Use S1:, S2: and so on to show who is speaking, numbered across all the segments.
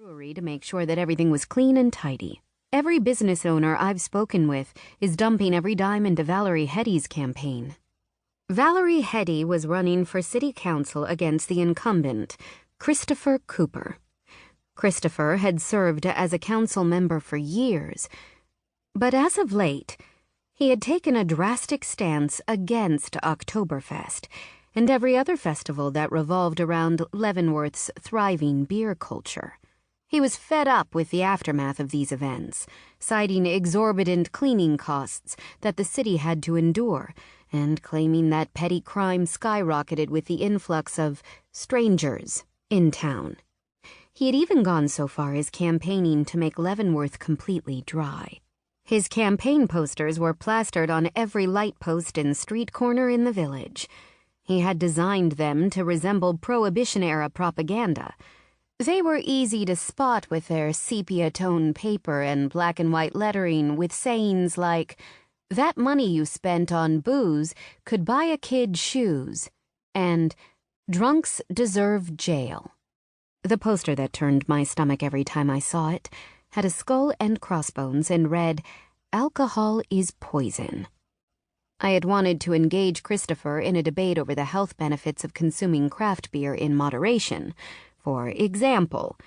S1: brewery to make sure that everything was clean and tidy. Every business owner I've spoken with is dumping every dime into Valerie Hetty's campaign. Valerie Hetty was running for city council against the incumbent, Christopher Cooper. Christopher had served as a council member for years, but as of late, he had taken a drastic stance against Oktoberfest and every other festival that revolved around Leavenworth's thriving beer culture. He was fed up with the aftermath of these events, citing exorbitant cleaning costs that the city had to endure, and claiming that petty crime skyrocketed with the influx of strangers in town. He had even gone so far as campaigning to make Leavenworth completely dry. His campaign posters were plastered on every light post and street corner in the village. He had designed them to resemble Prohibition-era propaganda. They were easy to spot with their sepia-tone paper and black and white lettering with sayings like, "That money you spent on booze could buy a kid shoes," and "Drunks deserve jail." The poster that turned my stomach every time I saw it had a skull and crossbones and read, "Alcohol is poison." I had wanted to engage Christopher in a debate over the health benefits of consuming craft beer in moderation. For example,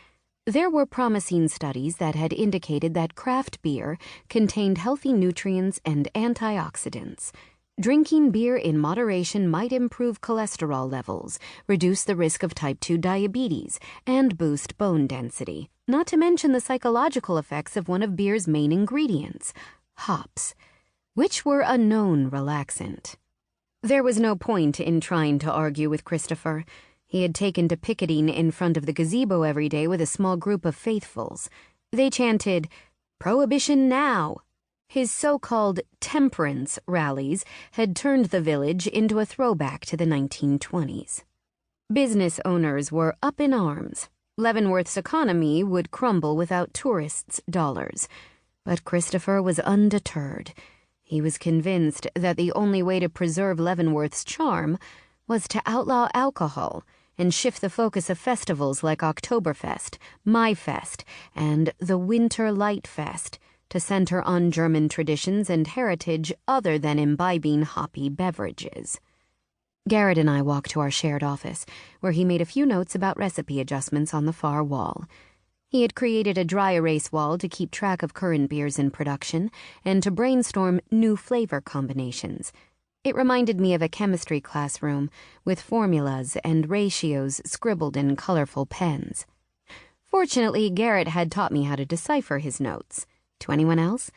S1: there were promising studies that had indicated that craft beer contained healthy nutrients and antioxidants. Drinking beer in moderation might improve cholesterol levels, reduce the risk of type 2 diabetes, and boost bone density, not to mention the psychological effects of one of beer's main ingredients, hops, which were a known relaxant. There was no point in trying to argue with Christopher. He had taken to picketing in front of the gazebo every day with a small group of faithfuls. They chanted, "Prohibition now!" His so-called temperance rallies had turned the village into a throwback to the 1920s. Business owners were up in arms. Leavenworth's economy would crumble without tourists' dollars. But Christopher was undeterred. He was convinced that the only way to preserve Leavenworth's charm was to outlaw alcohol and shift the focus of festivals like Oktoberfest, Maifest, and the Winter Light Fest to center on German traditions and heritage other than imbibing hoppy beverages. Garrett and I walked to our shared office, where he made a few notes about recipe adjustments on the far wall. He had created a dry erase wall to keep track of current beers in production and to brainstorm new flavor combinations. It reminded me of a chemistry classroom with formulas and ratios scribbled in colorful pens. Fortunately, Garrett had taught me how to decipher his notes. To anyone else,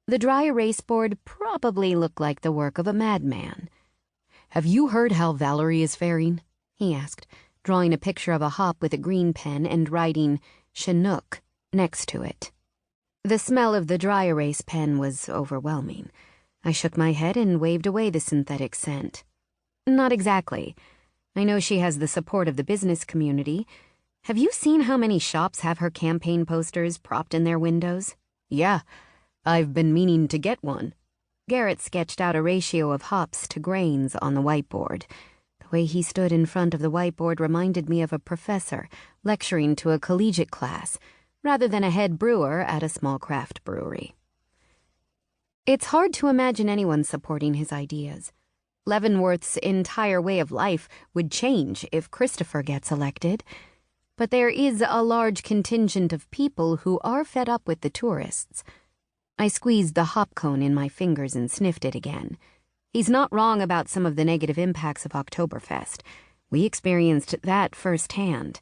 S1: the dry erase board probably looked like the work of a madman. "Have you heard how Valerie is faring?" he asked, drawing a picture of a hop with a green pen and writing Chinook next to it. The smell of the dry erase pen was overwhelming. I shook my head and waved away the synthetic scent. "Not exactly. I know she has the support of the business community. Have you seen how many shops have her campaign posters propped in their windows?" "Yeah, I've been meaning to get one." Garrett sketched out a ratio of hops to grains on the whiteboard. The way he stood in front of the whiteboard reminded me of a professor lecturing to a collegiate class, rather than a head brewer at a small craft brewery. It's hard to imagine anyone supporting his ideas. Leavenworth's entire way of life would change if Christopher gets elected. But there is a large contingent of people who are fed up with the tourists. I squeezed the hop cone in my fingers and sniffed it again. He's not wrong about some of the negative impacts of Oktoberfest. We experienced that firsthand.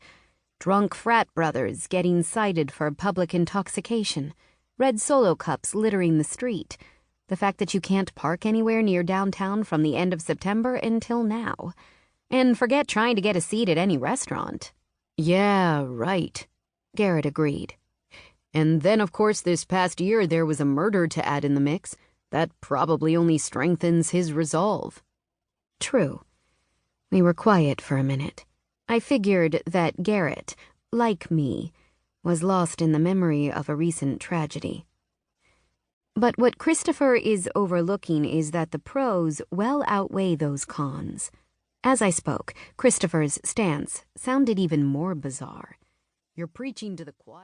S1: Drunk frat brothers getting cited for public intoxication, red Solo cups littering the street, the fact that you can't park anywhere near downtown from the end of September until now. And forget trying to get a seat at any restaurant. "Yeah, right," Garrett agreed. "And then, of course, this past year there was a murder to add in the mix. That probably only strengthens his resolve." True. We were quiet for a minute. I figured that Garrett, like me, was lost in the memory of a recent tragedy. But what Christopher is overlooking is that the pros well outweigh those cons. As I spoke, Christopher's stance sounded even more bizarre. "You're preaching to the choir."